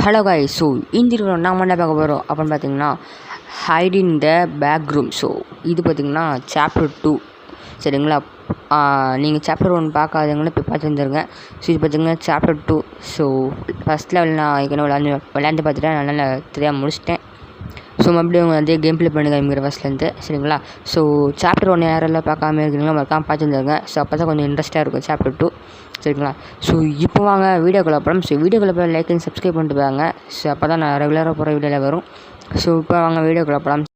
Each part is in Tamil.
Hello guys. ஸோ இந்த வீடியோவில் நாம் என்ன பார்க்க போகிறோம் அப்படின்னு பார்த்தீங்கன்னா, hide in the back room. So இது பார்த்திங்கன்னா சாப்டர் 2 சரிங்களா. நீங்கள் சாப்டர் 1 பார்க்காதவங்களும் இப்போ பார்த்துருந்துருங்க. ஸோ இது பார்த்திங்கன்னா சாப்டர் 2. ஸோ ஃபஸ்ட் லெவல் நான் ஏற்கனவே விளையாண்டு பார்த்துட்டேன், நல்லா தெரியாமல் முடிச்சிட்டேன். ஸோ மறுபடியும் அதே கேம் ப்ளே பண்ணி காமிக்கிற ஃபஸ்ட்லேருந்து சரிங்களா. ஸோ சாப்டர் 1 யாரெல்லாம் பார்க்காம இருக்கிறீங்களோ மறக்காம பார்த்துருந்துருங்க. ஸோ அப்போ தான் கொஞ்சம் இன்ட்ரெஸ்ட்டாக இருக்கும் சாப்டர் 2 சரிங்களா. ஸோ இப்போ வாங்க வீடியோக்குள்ள போகிறோம். ஸோ வீடியோக்குள்ள போய் லைக் அண்ட் சப்ஸ்கிரைப் பண்ணிட்டு போவாங்க. ஸோ அப்போ தான் நான் ரெகுலராக போகிற வீடியோவில் வரும். ஸோ இப்போ வாங்க வீடியோக்குள்ள போகலாம்.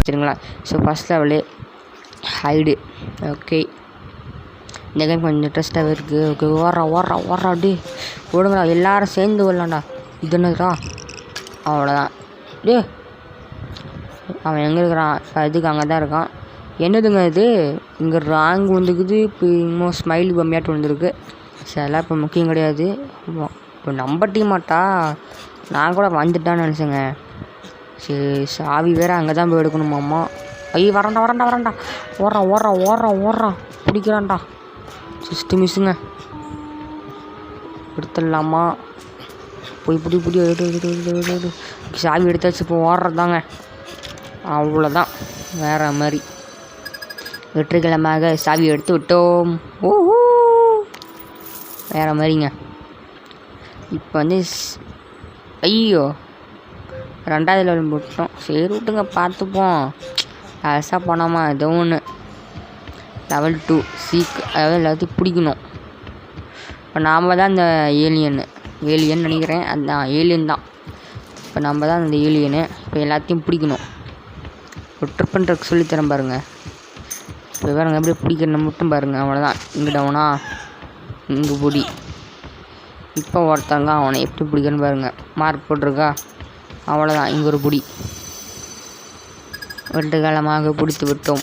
சரிங்களா. So first level hide. Okay, இந்த கேம் கொஞ்சம் இன்ட்ரெஸ்ட்டாகவே இருக்குது. ஓகே, ஓடுறா அப்படி ஓடுங்களா, எல்லோரும் சேர்ந்து வரலாம்டா. இது என்னதுடா, அவ்வளோதான். டே அவன் எங்கே இருக்கிறான்? இதுக்கு அங்கே தான் இருக்கான். என்னதுங்க இது, இங்கே ராங் வந்துக்குது. இப்போ இன்னும் ஸ்மைல் கம்மியாட்டு வந்துருக்கு. சில இப்போ முக்கியம் கிடையாது. இப்போ நம்ம டீமாட்டா, நான் கூட வந்துட்டான்னு நினச்சேங்க. சரி, சாவி வேறு அங்கே தான் போய் எடுக்கணுமாம்மா. ஐயோ வரண்டா ஓடுறான் பிடிக்கிறான்டா. சிஸ்டம் மிஸ்ஸுங்க, எடுத்துடலாமா? போய் பிடி எடு. சாவி எடுத்தாச்சு, இப்போ ஓடுறதாங்க. அவ்வளோதான், வேறு மாதிரி வெற்றிக்கிழமாக சாவி எடுத்து விட்டோம். ஓஹோ, வேறு மாதிரிங்க. இப்போ வந்து ஐயோ 2வது லெவல் போட்டோம். சரி விட்டுங்க, பார்த்துப்போம். அலசாக போனாமா ஏதோ ஒன்று. லெவல் 2 சீக், அதாவது எல்லாத்தையும் பிடிக்கணும். இப்போ நாம் தான் இந்த ஏலியன் நினைக்கிறேன். அதுதான் ஏலியன் தான். இப்போ நம்ம தான் அந்த ஏலியனு. இப்போ எல்லாத்தையும் பிடிக்கணும். ஒரு ட்ரிப் பண்ணுறதுக்கு சொல்லித்தரேன் பாருங்கள். இப்போ பாருங்கள் எப்படி பிடிக்கிறத மட்டும் பாருங்கள். அவ்வளோதான். இங்கே டவுனா, இங்கே பிடி. இப்போ ஒருத்தங்க அவனை எப்படி பிடிக்கன்னு பாருங்கள். மார்க் போட்டிருக்கா, அவ்வளோதான். இங்கே ஒரு பிடி. வெட்டுக்காலமாக பிடித்து விட்டோம்.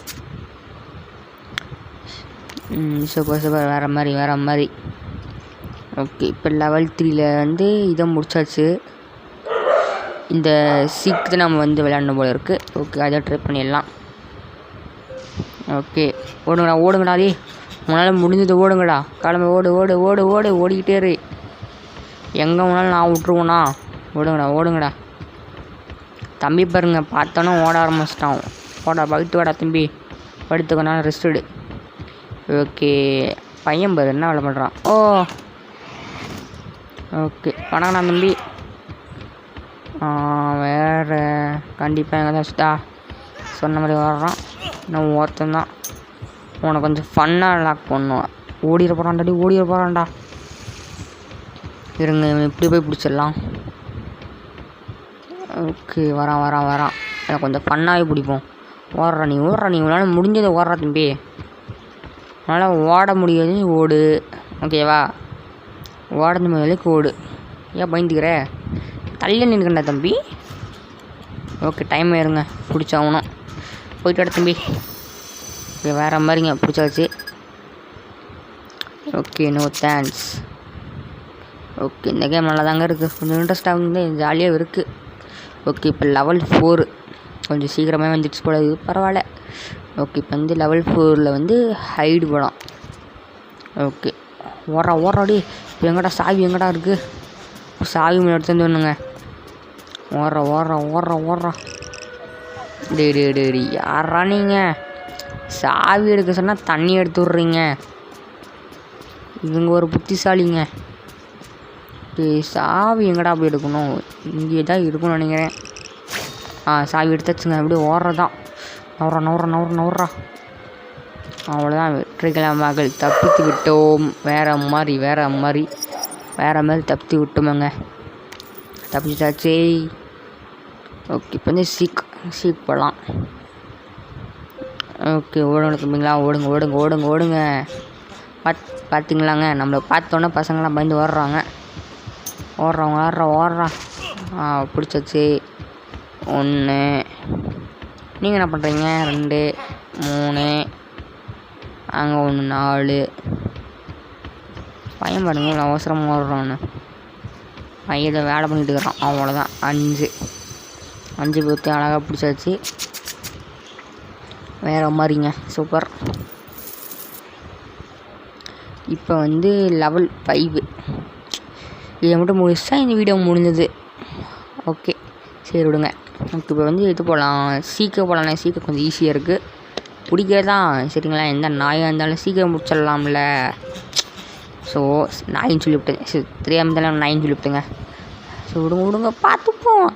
சூப்பர் வேறு மாதிரி. ஓகே, இப்போ லெவல் 3ல் வந்து இதை முடிச்சாச்சு. இந்த சீக்கிரம் நம்ம வந்து விளையாடணும் போல இருக்குது. ஓகே, அதை ட்ரை பண்ணிடலாம். ஓகே, ஓடுங்கடா டே, உங்களால் முடிஞ்சது ஓடுங்கடா. கிளம்பி ஓடிக்கிட்டே இரு. எங்கே வேணாலும் நான் விட்ருவோண்ணா. ஓடுங்கடா. தம்பி பாருங்க, பார்த்தோன்னா ஓட ஆரம்பிச்சிட்டான். படுத்து வாடா தம்பி, படுத்துக்கனால ரெஸ்ட் எடு. ஓகே, பையன் பாரு என்ன வேலை பண்ணுறான். ஓகே, வணக்கண்ணா தம்பி. வேறு கண்டிப்பாக எங்கே தான் சுத்தா சொன்ன மாதிரி வர்றான். நான் ஒருத்தந்தான். உனக்கு கொஞ்சம் ஃபன்னாக லாக் பண்ணுவேன். ஓடிட போகிறான்டா. இருங்க, இப்படி போய் பிடிச்சிடலாம். ஓகே, வரான். எனக்கு கொஞ்சம் ஃபன்னாகவே பிடிப்போம். ஓடுறா நீ உங்களால் முடிஞ்சதை ஓடுறா தம்பி. அதனால் ஓட முடியாது, ஓடு. ஓகேவா, ஓடுற முதலுக்கு ஓடு. ஏன் பயந்துக்கிற? தள்ளி நின்றுக்கண்டா தம்பி. ஓகே, டைம் ஆயிருங்க, பிடிச்சாகணும். போயிட்டு தம்பி. ஓகே, வேறு மாதிரிங்க, பிடிச்சாச்சு. Okay, no thanks. ஓகே, இந்த கேம் நல்லா தாங்க இருக்குது. கொஞ்சம் இன்ட்ரெஸ்ட்டாக வந்து ஜாலியாக இருக்குது. ஓகே, இப்போ லெவல் 4 கொஞ்சம் சீக்கிரமாக வந்துடுச்சு போல, இது பரவாயில்ல. ஓகே, இப்போ வந்து லெவல் 4ல் வந்து ஹைடு போகலாம். ஓகே, ஓடுறாடி. இப்போ எங்கடா சாவி இருக்குது? சாவி மேலே எடுத்து வந்து ஒன்றுங்க. ஓடுறா. டேடி யாரா நீங்கள்? சாவி எடுக்க சொன்னால் தண்ணி எடுத்து விட்றீங்க. இவங்க ஒரு புத்திசாலிங்க. சாவி எங்கடா போய் எடுக்கணும்? இங்கே தான் இருக்குன்னு நினைக்கிறேன். சாவி எடுத்தாச்சுங்க. அப்படியே ஓடுறதான். நவுறா. அவ்வளோதான், வெற்றிக்கிழமாக தப்பித்து விட்டோம். வேறு மாதிரி தப்பித்து விட்டோமேங்க. தப்பிச்சாச்சே. ஓகே, இப்போ வந்து சீக் போகலாம். ஓகே, ஓடுங்க தம்பிங்களா, ஓடுங்க. பார்த்தீங்களாங்க, நம்மளை பார்த்தோன்னே பசங்களாம் பயந்து ஓடுறாங்க. ஓடுறான். பிடிச்சாச்சு. 1. நீங்கள் என்ன பண்ணுறீங்க? 2, 3. அங்கே 1, 4. பையன் பாருங்க, இவ்வளோ அவசரமாக ஓடுறான்னு. பையன் இதை வேலை பண்ணிட்டு இருக்கிறான். அவ்வளோதான். 5 பேர்த்து அழகாக பிடிச்சாச்சு. வேறு மாதிரிங்க சூப்பர். இப்போ வந்து லெவல் 5 இதை மட்டும் முடிச்சா இந்த வீடியோ முடிஞ்சது. ஓகே சரி விடுங்க. நமக்கு இப்போ வந்து இது போகலாம், சீக்கிரம் போகலாம். சீக்கிரம் கொஞ்சம் ஈஸியாக இருக்குது, பிடிக்கிறதான் சரிங்களா. எந்த நாயாக இருந்தாலும் சீக்கிரம் முடிச்சிடலாம்ல. ஸோ நாயின்னு சொல்லிவிட்டேன், சரி தெரியாமல் தானே நாயின்னு சொல்லிவிட்டுங்க. ஸோ விடுங்க பார்த்துப்போம்.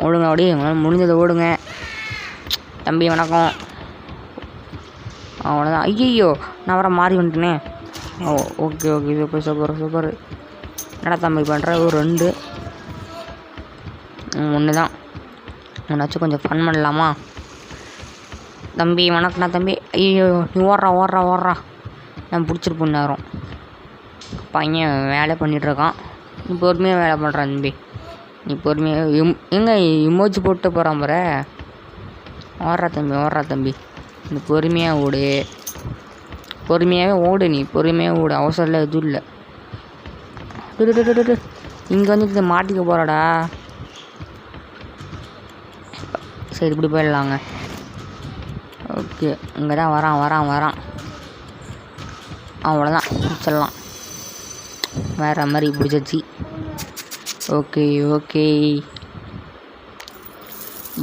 ஓடுங்க அப்படியே உங்களால் முடிஞ்சதை ஓடுங்க. தம்பி வணக்கம். அவ்வளோதான். ஐயோ நான் வர மாறி வந்துட்டேனே. ஓ ஓகே சூப்பர். என்னடா தம்பி பண்ணுற? ஒரு 2 1 தான். ஒன்றாச்சும் கொஞ்சம் ஃபன் பண்ணலாமா? தம்பி வணக்கண்ணா தம்பி. ஐயோ நீ ஓடுறா. நான் பிடிச்சிருப்பேன் நேரம். பையன் வேலை பண்ணிகிட்ருக்கான், நீ பொறுமையாக வேலை பண்ணுறான் தம்பி. நீ பொறுமையாக எங்கே இமோஜி போட்டு போகிறான் பாரு. ஓடுறா தம்பி. நீ பொறுமையாக ஓடு, பொறுமையாகவே ஓடு. நீ பொறுமையாக ஓடு, அவசரம் எதுவும் இல்லை. இங்கே வந்து இதை மாட்டிக்க போகிறாடா. சரி இப்படி போயிடலாங்க. ஓகே இங்கே தான் வரான். அவ்வளோதான் முடிச்சிடலாம். வேறு மாதிரி பிடிச்சி. ஓகே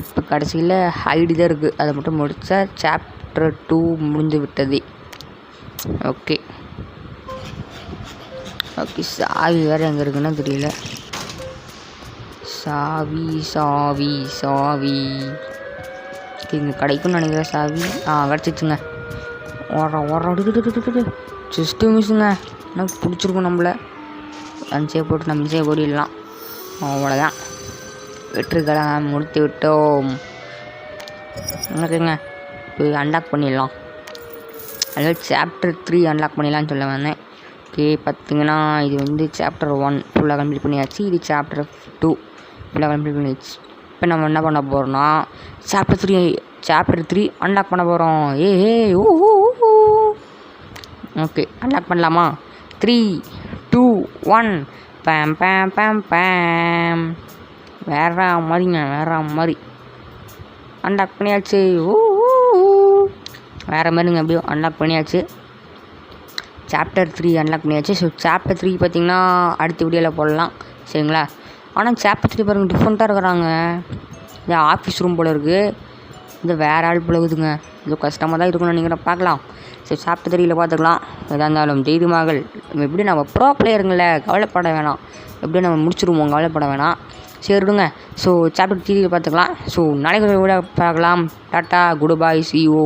இப்போ கடைசியில் ஹைடு தான் இருக்குது, அதை மட்டும் முடித்தா சாப்டர் 2 முடிஞ்சு விட்டது. ஓகே சாவி வேறு எங்கே இருக்குன்னு தெரியல. சாவி இங்கே கிடைக்கும்னு நினைக்கிறேன் சாவி. கிடச்சிச்சுங்க. ஓடுற ஜஸ்ட்டு மிஸ்ஸுங்க. என்ன பிடிச்சிருக்கும் நம்மளை. அஞ்சே போட்டு நம்ம மிஸ்ஸே ஓடிடலாம். அவ்வளோதான், வெற்றிகளாக முடித்து விட்டோம். ஓகேங்க போய் அன்லாக் பண்ணிடலாம். அதாவது சாப்டர் 3 அன்லாக் பண்ணிடலான்னு சொல்ல வந்தேன். ஓகே பார்த்திங்கன்னா இது வந்து சாப்டர் 1 ஃபுல்லாக கம்ப்ளீட் பண்ணியாச்சு. இது சாப்டர் 2 ஃபுல்லாக கம்ப்ளீட் பண்ணியாச்சு. இப்போ நம்ம என்ன பண்ண போகிறோம்னா சாப்டர் 3 அன்லாக் பண்ண போகிறோம். ஓகே அன்லாக் பண்ணலாமா? 3 2 1 பேம். வேற மாதிரி அன்லாக் பண்ணியாச்சு. வேறு மாதிரிங்க அப்படியே அன்லாக் பண்ணியாச்சு. சாப்டர் 3 அன்லாக் பண்ணியாச்சு. ஸோ சாப்டர் 3 பார்த்திங்கன்னா அடுத்த வீடியோவில் போடலாம் சரிங்களா. ஆனால் சாப்டர் 3 பாருங்கள் டிஃப்ரெண்ட்டாக இருக்கிறாங்க. இந்த ஆஃபீஸ் ரூம் போல் இருக்குது, இந்த வேறு ஆள் போல இருக்குதுங்க. இது கஷ்டமாக தான் இருக்குன்னு நினைக்கிறேன், பார்க்கலாம். சரி சாப்டர் 3 பார்த்துக்கலாம். எதாக இருந்தாலும் தைரியமாக எப்படி நம்ம ப்ரோ பிளேயருங்கள கவலைப்பட வேணாம், எப்படி நம்ம முடிச்சிருவோம், கவலைப்பட வேணாம். சரி விடுங்க. ஸோ சாப்டர் 3 பார்த்துக்கலாம். ஸோ நாளைக்கு விட பார்க்கலாம். Tata good bye, see you.